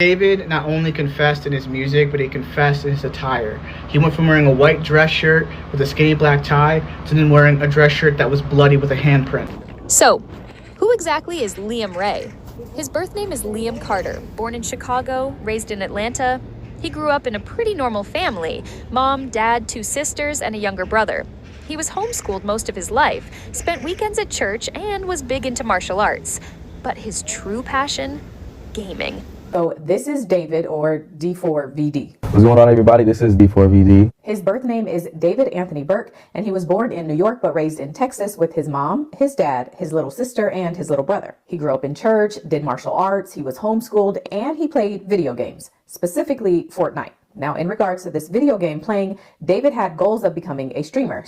David not only confessed in his music, but he confessed in his attire. He went from wearing a white dress shirt with a skinny black tie to then wearing a dress shirt that was bloody with a handprint. So, who exactly is Liam Ray? His birth name is Liam Carter, born in Chicago, raised in Atlanta. He grew up in a pretty normal family: mom, dad, 2 sisters, and a younger brother. He was homeschooled most of his life, spent weekends at church, and was big into martial arts. But his true passion? Gaming. So this is David, or D4VD. What's going on, everybody? This is D4VD. His birth name is David Anthony Burke, and he was born in New York but raised in Texas with his mom, his dad, his little sister, and his little brother. He grew up in church, did martial arts, he was homeschooled, and he played video games, specifically Fortnite. Now, in regards to this video game playing, David had goals of becoming a streamer.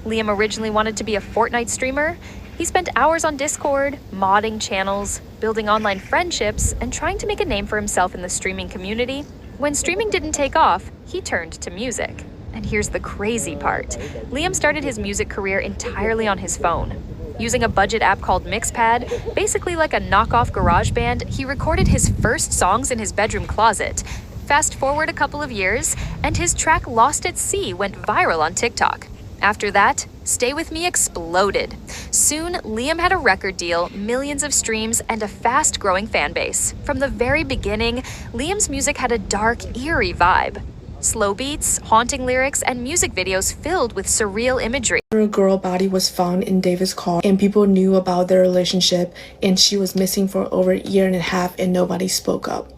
Liam originally wanted to be a Fortnite streamer. He spent hours on Discord, modding channels, building online friendships, and trying to make a name for himself in the streaming community. When streaming didn't take off, he turned to music. And here's the crazy part. Liam started his music career entirely on his phone. Using a budget app called Mixpad, basically like a knockoff GarageBand, he recorded his first songs in his bedroom closet. Fast forward a couple of years, and his track Lost at Sea went viral on TikTok. After that, Stay With Me exploded. Soon, Liam had a record deal, millions of streams, and a fast-growing fan base. From the very beginning, Liam's music had a dark, eerie vibe. Slow beats, haunting lyrics, and music videos filled with surreal imagery. A girl body was found in David's car, and people knew about their relationship, and she was missing for over a year and a half, and nobody spoke up.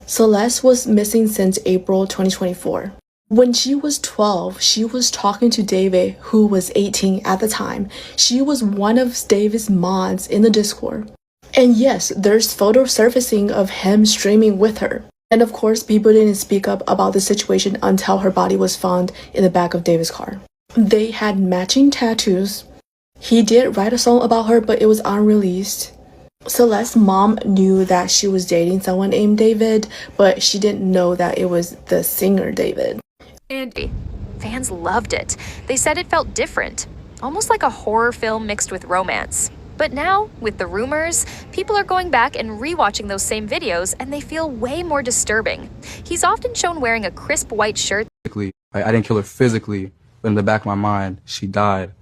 Celeste was missing since April 2024. When she was 12, she was talking to David, who was 18 at the time. She was one of David's mods in the Discord. And yes, there's photo surfacing of him streaming with her. And of course, people didn't speak up about the situation until her body was found in the back of David's car. They had matching tattoos. He did write a song about her, but it was unreleased. Celeste's mom knew that she was dating someone named David, but she didn't know that it was the singer David. And fans loved it. They said it felt different, almost like a horror film mixed with romance. But now, with the rumors, people are going back and rewatching those same videos, and they feel way more disturbing. He's often shown wearing a crisp white shirt. I didn't kill her physically, but in the back of my mind, she died.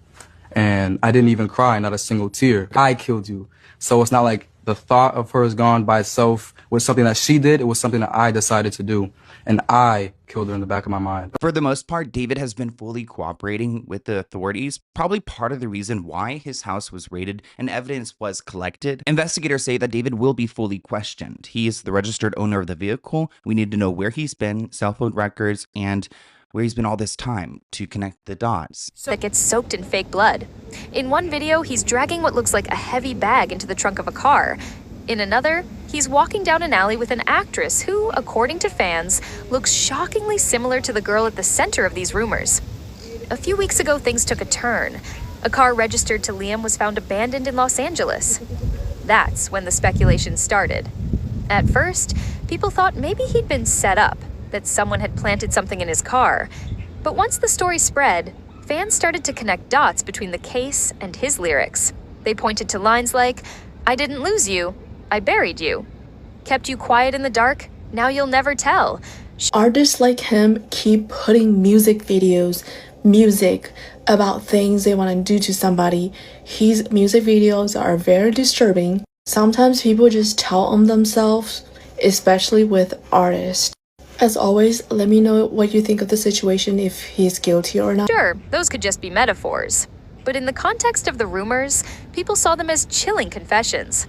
And I didn't even cry, not a single tear. I killed you. So it's not like the thought of her is gone by itself was something that she did. It was something that I decided to do. And I killed her in the back of my mind. For the most part, David has been fully cooperating with the authorities, probably part of the reason why his house was raided and evidence was collected. Investigators say that David will be fully questioned. He is the registered owner of the vehicle. We need to know where he's been, cell phone records, and where he's been all this time to connect the dots. That gets soaked in fake blood. In one video, he's dragging what looks like a heavy bag into the trunk of a car. In another, he's walking down an alley with an actress who, according to fans, looks shockingly similar to the girl at the center of these rumors. A few weeks ago, things took a turn. A car registered to Liam was found abandoned in Los Angeles. That's when the speculation started. At first, people thought maybe he'd been set up, that someone had planted something in his car. But once the story spread, fans started to connect dots between the case and his lyrics. They pointed to lines like, "I didn't lose you, I buried you. Kept you quiet in the dark, now you'll never tell." Artists like him keep putting music videos, music about things they want to do to somebody. His music videos are very disturbing. Sometimes people just tell on themselves, especially with artists. As always, let me know what you think of the situation, if he's guilty or not. Sure, those could just be metaphors. But in the context of the rumors, people saw them as chilling confessions.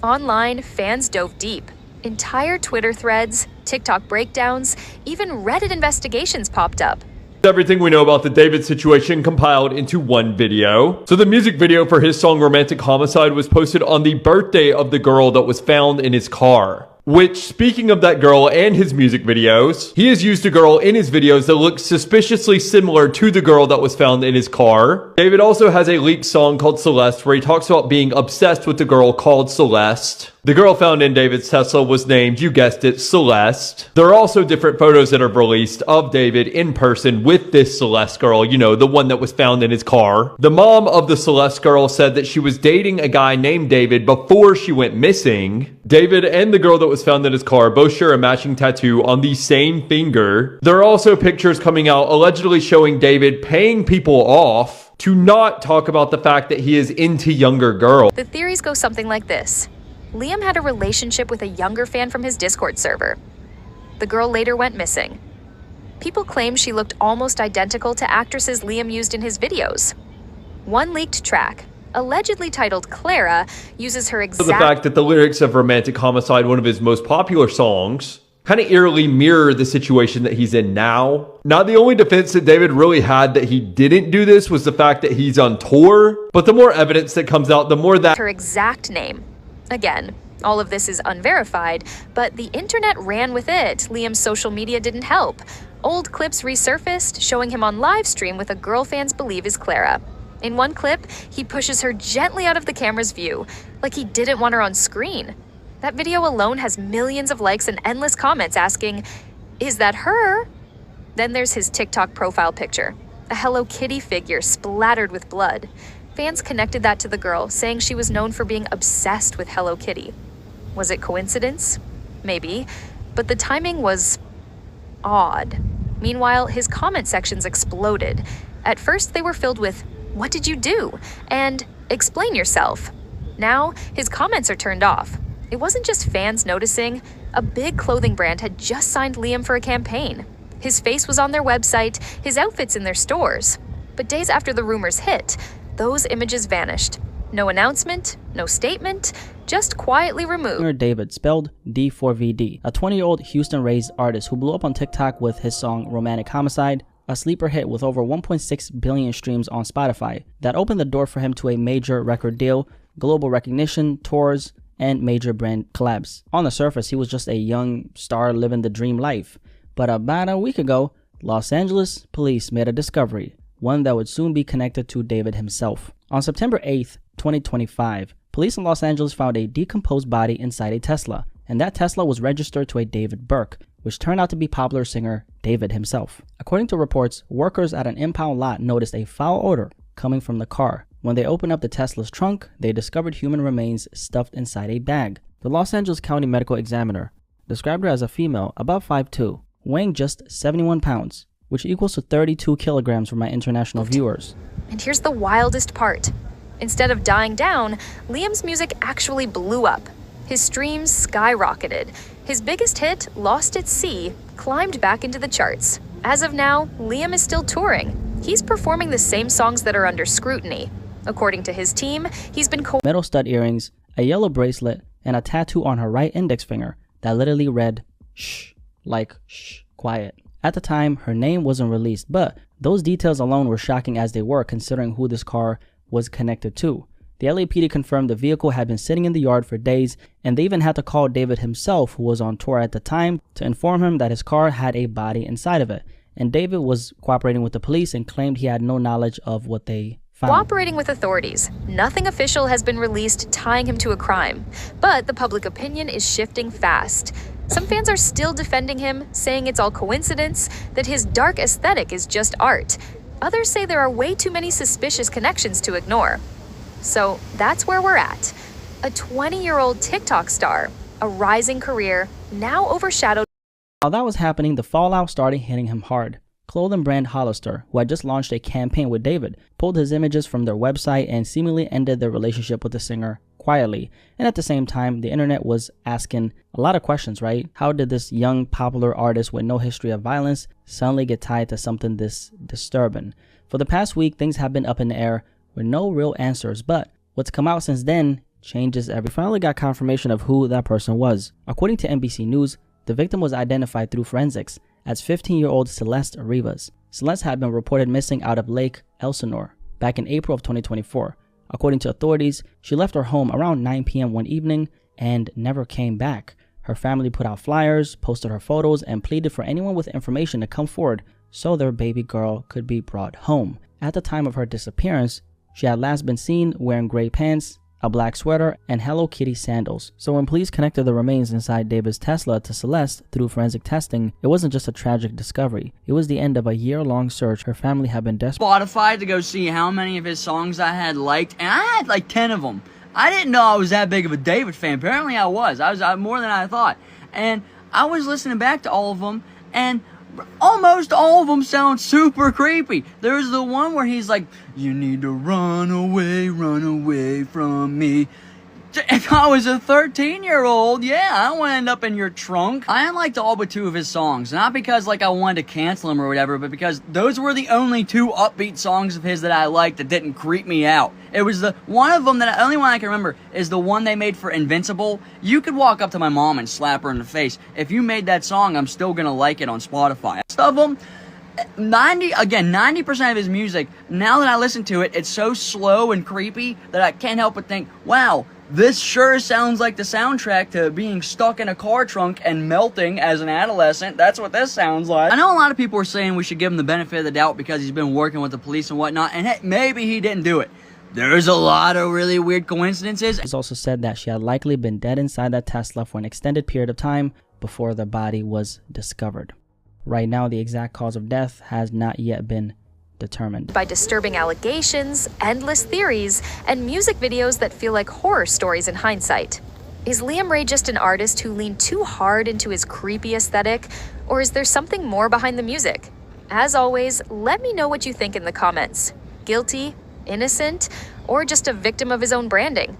Online, fans dove deep. Entire Twitter threads, TikTok breakdowns, even Reddit investigations popped up. Everything we know about the David situation compiled into one video. So the music video for his song Romantic Homicide was posted on the birthday of the girl that was found in his car. Which, speaking of that girl and his music videos, he has used a girl in his videos that looks suspiciously similar to the girl that was found in his car. David also has a leaked song called Celeste where he talks about being obsessed with the girl called Celeste. The girl found in David's Tesla was named, you guessed it, Celeste. There are also different photos that are released of David in person with this Celeste girl, you know, the one that was found in his car. The mom of the Celeste girl said that she was dating a guy named David before she went missing. David and the girl that was was found in his car both share a matching tattoo on the same finger. There are also pictures coming out allegedly showing David paying people off to not talk about the fact that he is into younger girls. The theories go something like this. Liam had a relationship with a younger fan from his Discord server. The girl later went missing. People claim she looked almost identical to actresses Liam used in his videos. One leaked track, allegedly titled Clara, uses her exact... The fact that the lyrics of Romantic Homicide, one of his most popular songs, kind of eerily mirror the situation that he's in now. Now, the only defense that David really had that he didn't do this was the fact that he's on tour. But the more evidence that comes out, the more that... her exact name. Again, all of this is unverified, but the internet ran with it. Liam's social media didn't help. Old clips resurfaced, showing him on live stream with a girl fans believe is Clara. In one clip, he pushes her gently out of the camera's view, like he didn't want her on screen. That video alone has millions of likes and endless comments asking, "Is that her?" Then there's his TikTok profile picture, a Hello Kitty figure splattered with blood. Fans connected that to the girl, saying she was known for being obsessed with Hello Kitty. Was it coincidence? Maybe, but the timing was odd. Meanwhile, his comment sections exploded. At first, they were filled with, "What did you do?" and "Explain yourself." Now, his comments are turned off. It wasn't just fans noticing. A big clothing brand had just signed Liam for a campaign. His face was on their website, his outfits in their stores. But days after the rumors hit, those images vanished. No announcement, no statement, just quietly removed. David, spelled D4VD, a 20-year-old Houston-raised artist who blew up on TikTok with his song Romantic Homicide, a sleeper hit with over 1.6 billion streams on Spotify that opened the door for him to a major record deal, global recognition, tours, and major brand collabs. On the surface, he was just a young star living the dream life. But about a week ago, Los Angeles police made a discovery, one that would soon be connected to David himself. On September 8th, 2025, police in Los Angeles found a decomposed body inside a Tesla, and that Tesla was registered to a David Burke, which turned out to be popular singer David himself. According to reports, workers at an impound lot noticed a foul odor coming from the car. When they opened up the Tesla's trunk, they discovered human remains stuffed inside a bag. The Los Angeles County Medical Examiner described her as a female, about 5'2", weighing just 71 pounds, which equals to 32 kilograms for my international viewers. And here's the wildest part. Instead of dying down, Liam's music actually blew up. His streams skyrocketed. His biggest hit, Lost at Sea, climbed back into the charts. As of now, Liam is still touring. He's performing the same songs that are under scrutiny. According to his team, he's been metal stud earrings, a yellow bracelet, and a tattoo on her right index finger that literally read, "Shh," like, "Shh, quiet." At the time, her name wasn't released, but those details alone were shocking as they were considering who this car was connected to. The LAPD confirmed the vehicle had been sitting in the yard for days, and they even had to call David himself, who was on tour at the time, to inform him that his car had a body inside of it. And David was cooperating with the police and claimed he had no knowledge of what they found. Cooperating with authorities. Nothing official has been released tying him to a crime, but the public opinion is shifting fast. Some fans are still defending him, saying it's all coincidence, that his dark aesthetic is just art. Others say there are way too many suspicious connections to ignore. So that's where we're at. A 20-year-old TikTok star, a rising career, now overshadowed. While that was happening, the fallout started hitting him hard. Clothing brand Hollister, who had just launched a campaign with David, pulled his images from their website and seemingly ended their relationship with the singer quietly. And at the same time, the internet was asking a lot of questions, right? How did this young popular artist with no history of violence suddenly get tied to something this disturbing? For the past week, things have been up in the air with no real answers, but what's come out since then changes everything. We finally got confirmation of who that person was. According to NBC News, the victim was identified through forensics as 15-year-old Celeste Rivas. Celeste had been reported missing out of Lake Elsinore back in April of 2024. According to authorities, she left her home around 9 p.m. one evening and never came back. Her family put out flyers, posted her photos, and pleaded for anyone with information to come forward so their baby girl could be brought home. At the time of her disappearance, she had last been seen wearing gray pants, a black sweater, and Hello Kitty sandals. So when police connected the remains inside David's Tesla to Celeste through forensic testing, it wasn't just a tragic discovery. It was the end of a year-long search. Her family had been desperate. Spotify to go see how many of his songs I had liked, and I had like 10 of them. I didn't know I was that big of a David fan. Apparently I was. I was more than I thought. And I was listening back to all of them, and almost all of them sound super creepy. There's the one where he's like, you need to run away from me. If I was a 13-year-old, yeah, I don't want to end up in your trunk. I liked all but 2 of his songs. Not because, like, I wanted to cancel him or whatever, but because those were the only 2 upbeat songs of his that I liked that didn't creep me out. It was the one of them that only one I can remember is the one they made for Invincible. You could walk up to my mom and slap her in the face. If you made that song, I'm still gonna like it on Spotify. Most of them, 90% of his music, now that I listen to it, it's so slow and creepy that I can't help but think, wow, this sure sounds like the soundtrack to being stuck in a car trunk and melting as an adolescent. That's what this sounds like. I know a lot of people are saying we should give him the benefit of the doubt because he's been working with the police and whatnot, and hey, maybe he didn't do it. There's a lot of really weird coincidences. It's also said that she had likely been dead inside that Tesla for an extended period of time before the body was discovered. Right now, the exact cause of death has not yet been determined. By disturbing allegations, endless theories, and music videos that feel like horror stories in hindsight. Is Liam Ray just an artist who leaned too hard into his creepy aesthetic, or is there something more behind the music? As always, let me know what you think in the comments. Guilty, innocent, or just a victim of his own branding?